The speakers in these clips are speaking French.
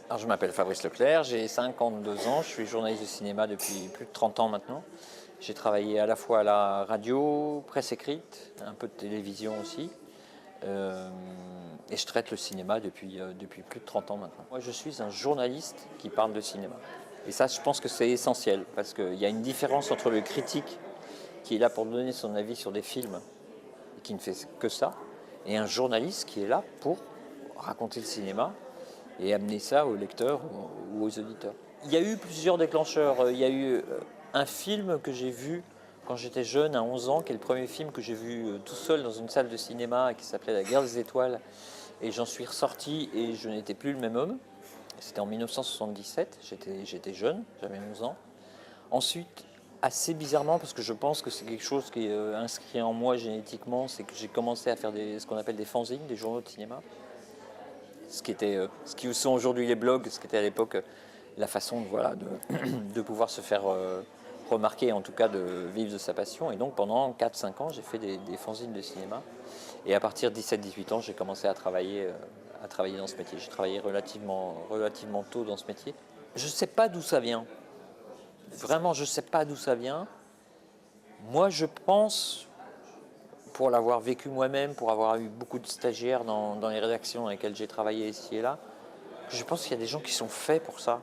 Alors, je m'appelle Fabrice Leclerc, j'ai 52 ans, je suis journaliste de cinéma depuis plus de 30 ans maintenant. J'ai travaillé à la fois à la radio, presse écrite, un peu de télévision aussi. Euh, et je traite le cinéma depuis plus de 30 ans maintenant. Moi, je suis un journaliste qui parle de cinéma. Et ça, je pense que c'est essentiel, parce qu'il y a une différence entre le critique qui est là pour donner son avis sur des films et qui ne fait que ça, et un journaliste qui est là pour raconter le cinéma et amener ça aux lecteurs ou aux auditeurs. Il y a eu plusieurs déclencheurs. Il y a eu un film que j'ai vu quand j'étais jeune, à 11 ans, qui est le premier film que j'ai vu tout seul dans une salle de cinéma qui s'appelait La Guerre des Étoiles. Et j'en suis ressorti et je n'étais plus le même homme. C'était en 1977, j'étais jeune, j'avais 11 ans. Ensuite, assez bizarrement, parce que je pense que c'est quelque chose qui est inscrit en moi génétiquement, c'est que j'ai commencé à faire ce qu'on appelle des fanzines, des journaux de cinéma. Ce qui sont aujourd'hui les blogs, ce qui était à l'époque la façon voilà, de pouvoir se faire remarquer, en tout cas de vivre de sa passion. Et donc pendant 4-5 ans, j'ai fait des fanzines de cinéma. Et à partir de 17-18 ans, j'ai commencé à travailler dans ce métier. J'ai travaillé relativement tôt dans ce métier. Je ne sais pas d'où ça vient. Vraiment, je ne sais pas d'où ça vient. Moi, je pense, pour l'avoir vécu moi-même, pour avoir eu beaucoup de stagiaires dans les rédactions dans lesquelles j'ai travaillé ici et là, je pense qu'il y a des gens qui sont faits pour ça.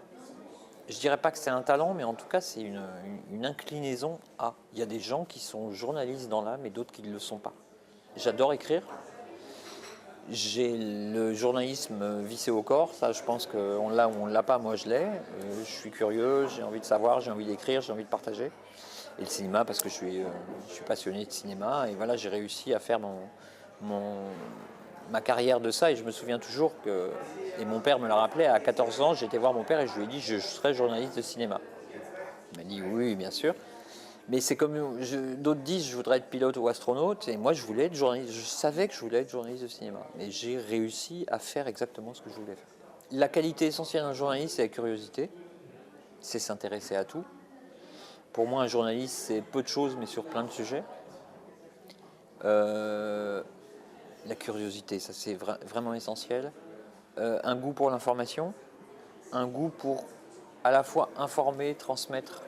Je dirais pas que c'est un talent, mais en tout cas, c'est une inclinaison à. Il y a des gens qui sont journalistes dans l'âme et d'autres qui ne le sont pas. J'adore écrire. J'ai le journalisme vissé au corps, ça je pense qu'on l'a ou on ne l'a pas, moi je l'ai. Je suis curieux, j'ai envie de savoir, j'ai envie d'écrire, j'ai envie de partager. Et le cinéma parce que je suis passionné de cinéma et voilà, j'ai réussi à faire mon, ma carrière de ça et je me souviens toujours que, et mon père me l'a rappelé, à 14 ans j'étais voir mon père et je lui ai dit je serai journaliste de cinéma. Il m'a dit oui bien sûr, mais c'est comme d'autres disent je voudrais être pilote ou astronaute et moi je voulais être journaliste, je savais que je voulais être journaliste de cinéma et j'ai réussi à faire exactement ce que je voulais faire. La qualité essentielle d'un journaliste c'est la curiosité, c'est s'intéresser à tout. Pour moi un journaliste c'est peu de choses mais sur plein de sujets. Euh, la curiosité, ça c'est vraiment essentiel. Un goût pour l'information, un goût pour à la fois informer, transmettre,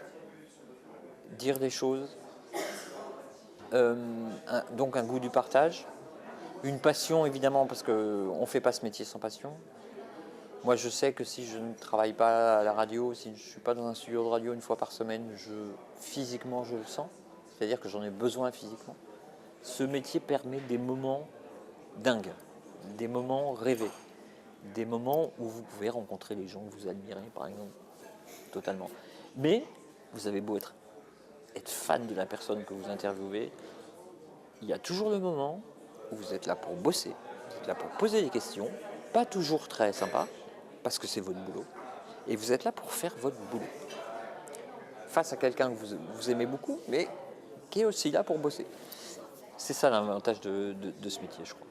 dire des choses. Donc un goût du partage. Une passion évidemment parce qu'on ne fait pas ce métier sans passion. Moi je sais que si je ne travaille pas à la radio, si je ne suis pas dans un studio de radio une fois par semaine, physiquement je le sens. C'est-à-dire que j'en ai besoin physiquement. Ce métier permet des moments dingues, des moments rêvés, des moments où vous pouvez rencontrer les gens que vous admirez par exemple, totalement. Mais vous avez beau être fan de la personne que vous interviewez, il y a toujours le moment où vous êtes là pour bosser, vous êtes là pour poser des questions, pas toujours très sympa, parce que c'est votre boulot, et vous êtes là pour faire votre boulot. Face à quelqu'un que vous aimez beaucoup, mais qui est aussi là pour bosser. C'est ça l'avantage de ce métier, je crois.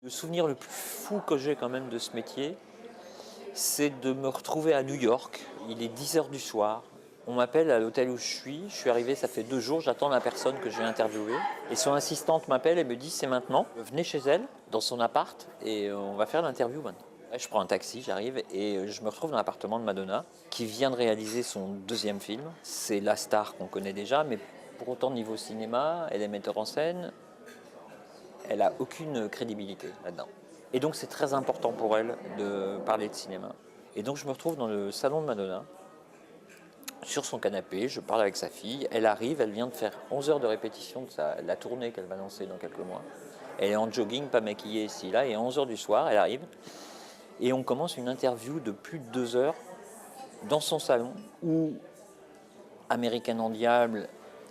Le souvenir le plus fou que j'ai quand même de ce métier, c'est de me retrouver à New York. Il est 10 heures du soir. On m'appelle à l'hôtel où je suis arrivé, ça fait 2 jours, j'attends la personne que je vais interviewer. Et son assistante m'appelle et me dit c'est maintenant, venez chez elle, dans son appart, et on va faire l'interview maintenant. Je prends un taxi, j'arrive et je me retrouve dans l'appartement de Madonna, qui vient de réaliser son 2e film. C'est la star qu'on connaît déjà, mais pour autant niveau cinéma, elle est metteur en scène, elle n'a aucune crédibilité là-dedans. Et donc c'est très important pour elle de parler de cinéma. Et donc je me retrouve dans le salon de Madonna, sur son canapé, je parle avec sa fille, elle arrive, elle vient de faire 11 heures de répétition de la tournée qu'elle va lancer dans quelques mois. Elle est en jogging, pas maquillée ici, là, et à 11 heures du soir, elle arrive, et on commence une interview de plus de 2 heures dans son salon, où American en diable,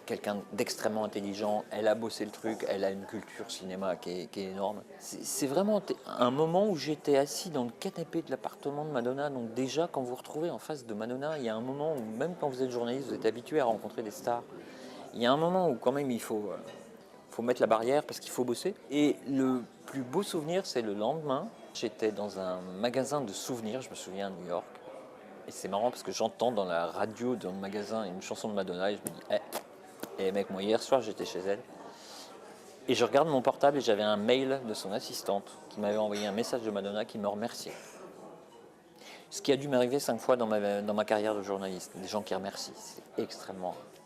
quelqu'un d'extrêmement intelligent, elle a bossé le truc, elle a une culture cinéma qui est énorme. C'est vraiment un moment où j'étais assis dans le canapé de l'appartement de Madonna, donc déjà quand vous vous retrouvez en face de Madonna, il y a un moment où même quand vous êtes journaliste, vous êtes habitué à rencontrer des stars, il y a un moment où quand même il faut mettre la barrière parce qu'il faut bosser. Et le plus beau souvenir, c'est le lendemain, j'étais dans un magasin de souvenirs, je me souviens à New York, et c'est marrant parce que j'entends dans la radio dans le magasin une chanson de Madonna et je me dis et mec, moi hier soir j'étais chez elle et je regarde mon portable et j'avais un mail de son assistante qui m'avait envoyé un message de Madonna qui me remerciait. Ce qui a dû m'arriver 5 fois dans ma carrière de journaliste, des gens qui remercient, c'est extrêmement rare.